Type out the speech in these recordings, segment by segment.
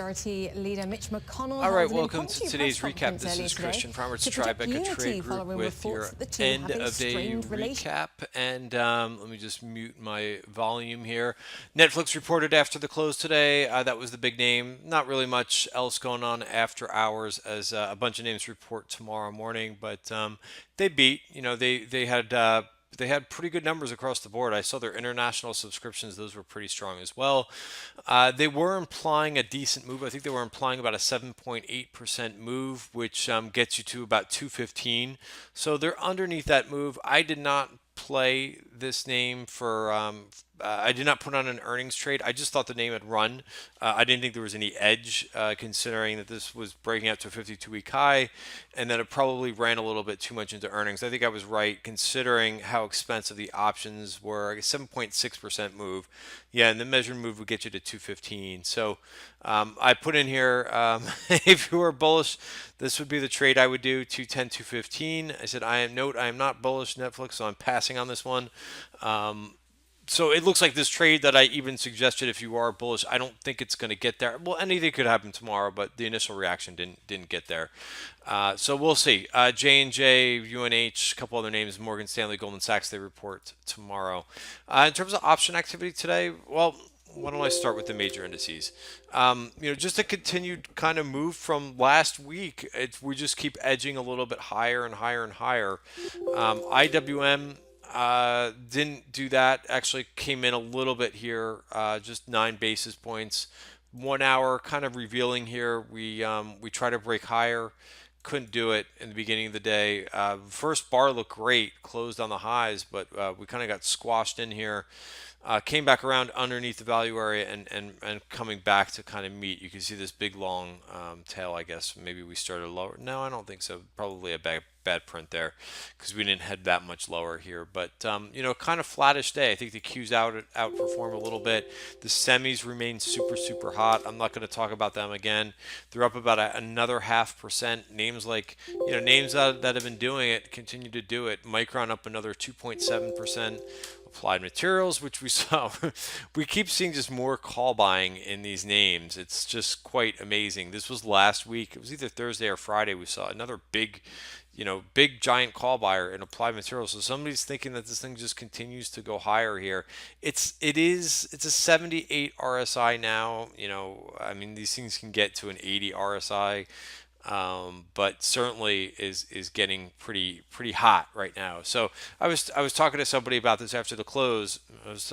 Majority Leader Mitch McConnell. All right, welcome to today's recap. This is Christian from our Tribeca Trade Group with your end of day recap. And let me just mute my volume here. Netflix reported after the close today. That was the big name. Not really much else going on after hours, as a bunch of names report tomorrow morning. But they beat. You know, they had pretty good numbers across the board. I saw their international subscriptions; those were pretty strong as well. They were implying a decent move. I think they were implying about a 7.8% move, which gets you to about 215. So they're underneath that move. I did not play this name for. I did not put on an earnings trade. I just thought the name had run. I didn't think there was any edge, considering that this was breaking out to a 52-week high, and that it probably ran a little bit too much into earnings. I think I was right, considering how expensive the options were. A 7.6% move. Yeah, and the measured move would get you to 215. So I put in here, if you were bullish, this would be the trade I would do, 210, 215. I said, I am not bullish Netflix, so I'm passing on this one. So it looks like this trade that I even suggested, if you are bullish, I don't think it's going to get there. Well, anything could happen tomorrow, but the initial reaction didn't get there. So we'll see. J&J, UNH, a couple other names, Morgan Stanley, Goldman Sachs, they report tomorrow. In terms of option activity today, well, why don't I start with the major indices? Just a continued kind of move from last week. We just keep edging a little bit higher and higher and higher. IWM didn't do that. Actually came in a little bit here, just 9 basis points. 1 hour kind of revealing here. We try to break higher. Couldn't do it in the beginning of the day. First bar looked great, closed on the highs, but we kind of got squashed in here. Came back around underneath the value area and coming back to kind of meet. You can see this big long tail, I guess. Maybe we started lower. No, I don't think so. Probably a bad print there because we didn't head that much lower here. But, kind of flattish day. I think the Qs outperform a little bit. The semis remain super, super hot. I'm not going to talk about them again. They're up about another 0.5%. Names like, names that have been doing it continue to do it. Micron up another 2.7%. Applied Materials, which we saw, we keep seeing just more call buying in these names. It's just quite amazing. This was last week. It was either Thursday or Friday. We saw another big giant call buyer in Applied Materials. So somebody's thinking that this thing just continues to go higher here. It's a 78 RSI now. These things can get to an 80 RSI. But certainly is getting pretty hot right now. So I was talking to somebody about this after the close. I was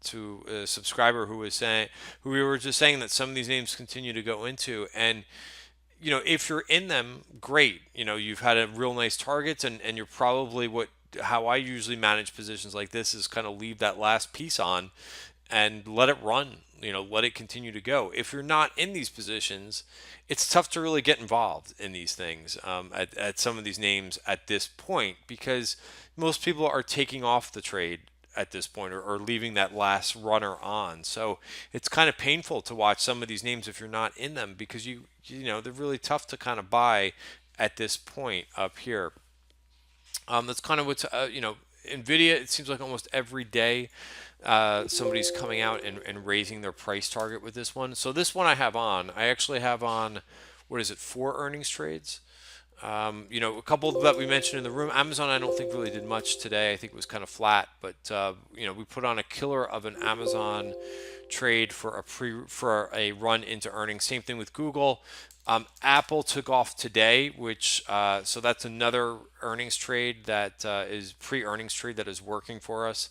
to a subscriber who we were just saying that some of these names continue to go into, and if you're in them, great. You've had a real nice targets, and you're probably how I usually manage positions like this is kind of leave that last piece on and let it run, let it continue to go. If you're not in these positions, it's tough to really get involved in these things at some of these names at this point, because most people are taking off the trade at this point, or leaving that last runner on. So it's kind of painful to watch some of these names if you're not in them, because they're really tough to kind of buy at this point up here. That's kind of what's NVIDIA. It seems like almost every day somebody's coming out and raising their price target with this one. So this one I actually have on, 4 earnings trades. A couple that we mentioned in the room. Amazon, I don't think really did much today. I think it was kind of flat, but we put on a killer of an Amazon trade for a run into earnings. Same thing with Google. Apple took off today, which so that's another earnings trade that is pre-earnings trade that is working for us.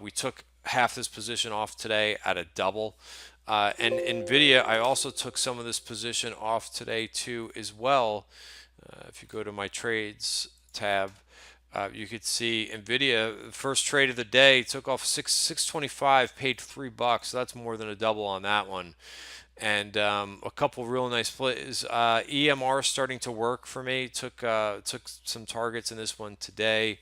We took half this position off today at a double. And NVIDIA, I also took some of this position off today too as well. If you go to my trades tab, you could see NVIDIA, first trade of the day, took off 625, paid $3. So that's more than a double on that one. And a couple real nice plays. EMR starting to work for me. Took some targets in this one today.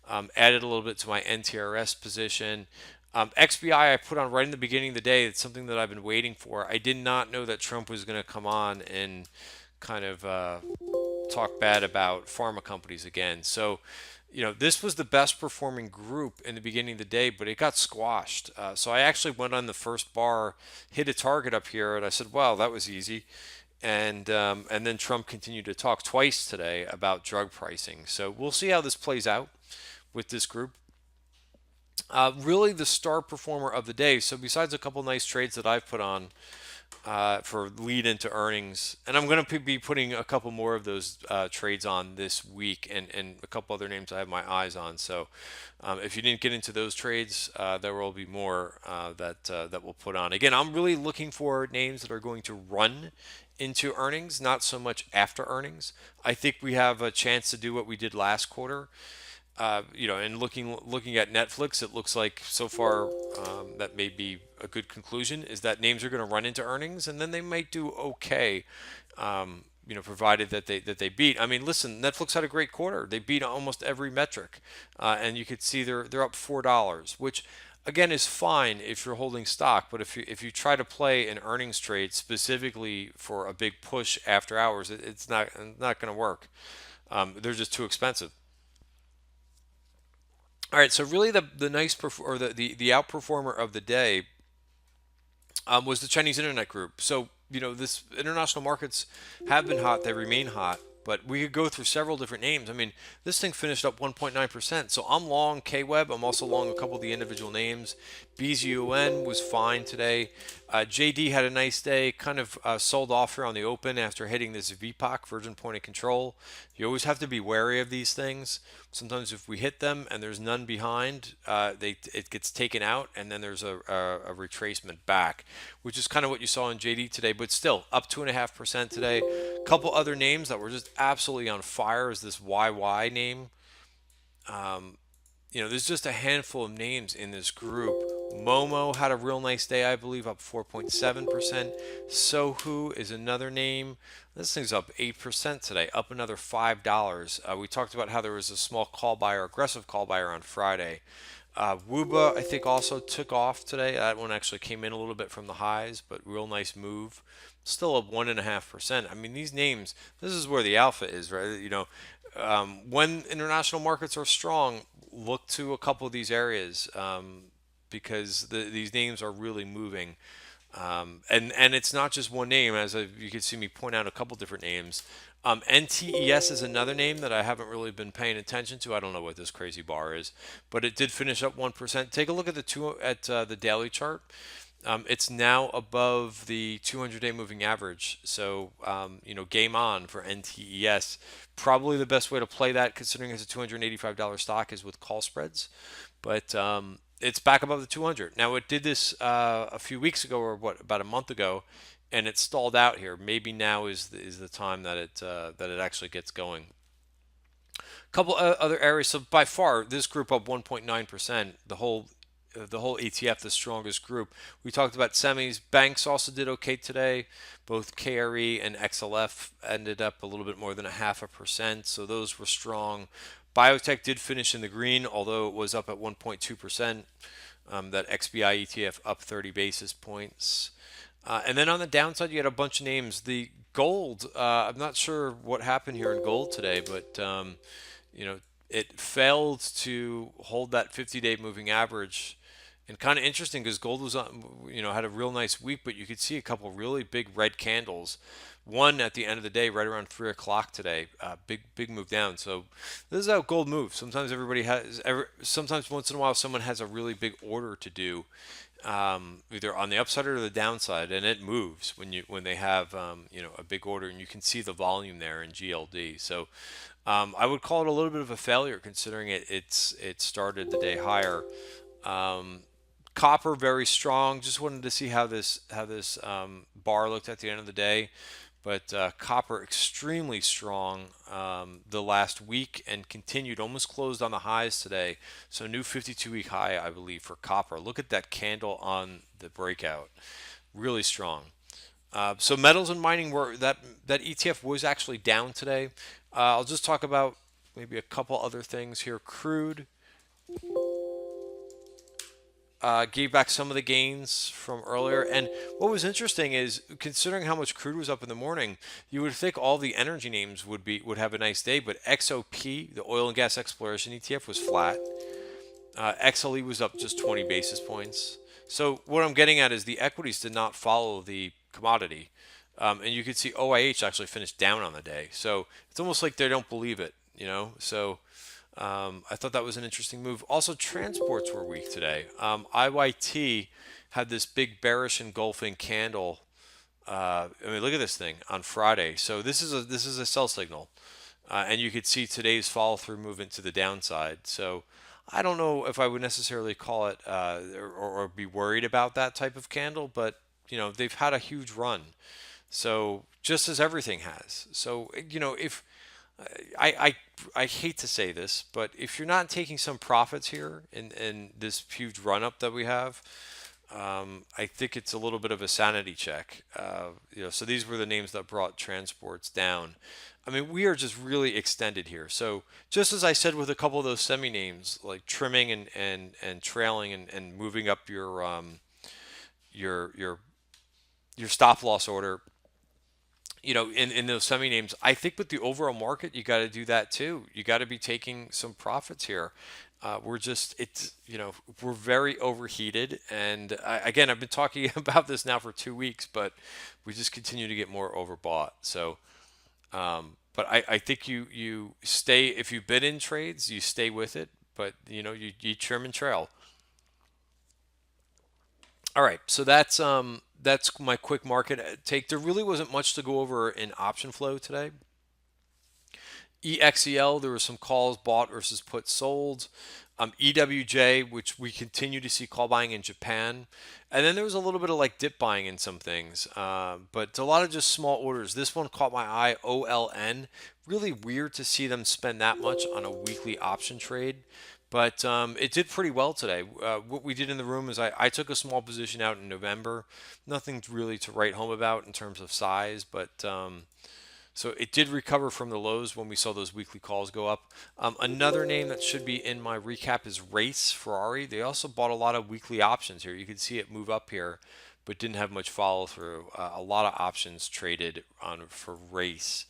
Added a little bit to my NTRS position. XBI I put on right in the beginning of the day. It's something that I've been waiting for. I did not know that Trump was going to come on and kind of talk bad about pharma companies again. So, this was the best performing group in the beginning of the day, but it got squashed. So I actually went on the first bar, hit a target up here, and I said, "Wow, that was easy." And then Trump continued to talk twice today about drug pricing. So we'll see how this plays out with this group. Really, the star performer of the day. So besides a couple nice trades that I've put on for lead into earnings, and I'm going to be putting a couple more of those trades on this week, and a couple other names I have my eyes on. So if you didn't get into those trades, there will be more that we'll put on. Again, I'm really looking for names that are going to run into earnings, not so much after earnings. I think we have a chance to do what we did last quarter. And looking at Netflix, it looks like so far that may be a good conclusion, is that names are going to run into earnings, and then they might do okay, provided that they beat. I mean, listen, Netflix had a great quarter. They beat almost every metric, and you could see they're up $4, which again is fine if you're holding stock. But if you try to play an earnings trade specifically for a big push after hours, it's not going to work. They're just too expensive. All right, so really the nice or the outperformer of the day was the Chinese Internet Group. So this international markets have been hot; they remain hot. But we could go through several different names. I mean, this thing finished up 1.9%. So I'm long KWeb. I'm also long a couple of the individual names. BZUN was fine today. JD had a nice day. Kind of sold off here on the open after hitting this VPOC, Virgin Point of Control. You always have to be wary of these things. Sometimes if we hit them and there's none behind, it gets taken out, and then there's a retracement back, which is kind of what you saw in JD today. But still, up 2.5% today. A couple other names that were just absolutely on fire is this YY name. There's just a handful of names in this group. Momo had a real nice day, I believe, up 4.7%. Sohu is another name. This thing's up 8% today, up another $5. We talked about how there was a small call buyer, aggressive call buyer on Friday. Wuba, I think, also took off today. That one actually came in a little bit from the highs, but real nice move. Still up 1.5%. I mean, these names, this is where the alpha is, right? When international markets are strong, look to a couple of these areas because these names are really moving. And it's not just one name, you can see me point out a couple different names. NTES is another name that I haven't really been paying attention to. I don't know what this crazy bar is, but it did finish up 1%. Take a look at the daily chart. It's now above the 200-day moving average. So, game on for NTES. Probably the best way to play that, considering it's a $285 stock, is with call spreads. But it's back above the 200. Now, it did this a few weeks ago, or about a month ago, and it stalled out here. Maybe now is the time that it actually gets going. A couple other areas. So by far, this group up 1.9%. The whole ETF, the strongest group. We talked about semis. Banks also did okay today. Both KRE and XLF ended up a little bit more than 0.5%. So those were strong. Biotech did finish in the green, although it was up at 1.2%. That XBI ETF up 30 basis points. And then on the downside, you had a bunch of names. The gold, I'm not sure what happened here in gold today, but it failed to hold that 50-day moving average. And kind of interesting because gold was on, had a real nice week, but you could see a couple really big red candles. One at the end of the day, right around 3 o'clock today, big move down. So this is how gold moves. Sometimes sometimes once in a while, someone has a really big order to do, either on the upside or the downside, and it moves when they have a big order, and you can see the volume there in GLD. So I would call it a little bit of a failure considering it started the day higher. Copper very strong. Just wanted to see how this bar looked at the end of the day, but copper extremely strong the last week and continued, almost closed on the highs today. So new 52-week high, I believe, for copper. Look at that candle on the breakout, really strong. So metals and mining that ETF was actually down today. I'll just talk about maybe a couple other things here. Crude. gave back some of the gains from earlier. And what was interesting is, considering how much crude was up in the morning, you would think all the energy names would have a nice day. But XOP, the oil and gas exploration ETF, was flat. XLE was up just 20 basis points. So what I'm getting at is the equities did not follow the commodity. And you could see OIH actually finished down on the day. So it's almost like they don't believe it, you know? So I thought that was an interesting move. Also, transports were weak today. IYT had this big bearish engulfing candle. I mean, look at this thing on Friday. So this is a sell signal, and you could see today's follow through movement to the downside. So I don't know if I would necessarily call it or be worried about that type of candle, but they've had a huge run. So just as everything has. So if I hate to say this, but if you're not taking some profits here in this huge run up that we have, I think it's a little bit of a sanity check. So these were the names that brought transports down. I mean, we are just really extended here. So just as I said with a couple of those semi names, like trimming and trailing and moving up your stop loss order, in those semi names, I think with the overall market, you got to do that too. You got to be taking some profits here. We're very overheated. And again, I've been talking about this now for 2 weeks, but we just continue to get more overbought. So, but I think you stay, if you've been in trades, you stay with it, but you trim and trail. All right, so that's my quick market take. There really wasn't much to go over in option flow today. EXEL, there were some calls bought versus put sold. EWJ, which we continue to see call buying in Japan. And then there was a little bit of like dip buying in some things, but a lot of just small orders. This one caught my eye, OLN. Really weird to see them spend that much on a weekly option trade. But it did pretty well today. What we did in the room is I took a small position out in November. Nothing really to write home about in terms of size, but so it did recover from the lows when we saw those weekly calls go up. Another name that should be in my recap is Race Ferrari. They also bought a lot of weekly options here. You can see it move up here, but didn't have much follow through. A lot of options traded on for Race.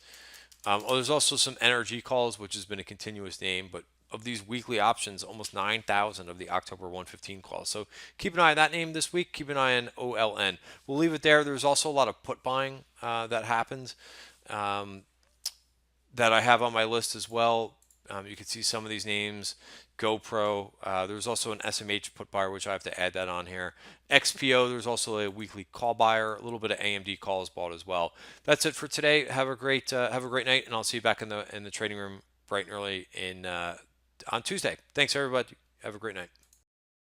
There's also some NRG calls, which has been a continuous name, but of these weekly options, almost 9,000 of the October 115 calls. So keep an eye on that name this week. Keep an eye on OLN. We'll leave it there. There's also a lot of put buying that happened that I have on my list as well. You can see some of these names. GoPro. There's also an SMH put buyer, which I have to add that on here. XPO. There's also a weekly call buyer. A little bit of AMD calls bought as well. That's it for today. Have a great night, and I'll see you back in the trading room bright and early on Tuesday. Thanks everybody. Have a great night.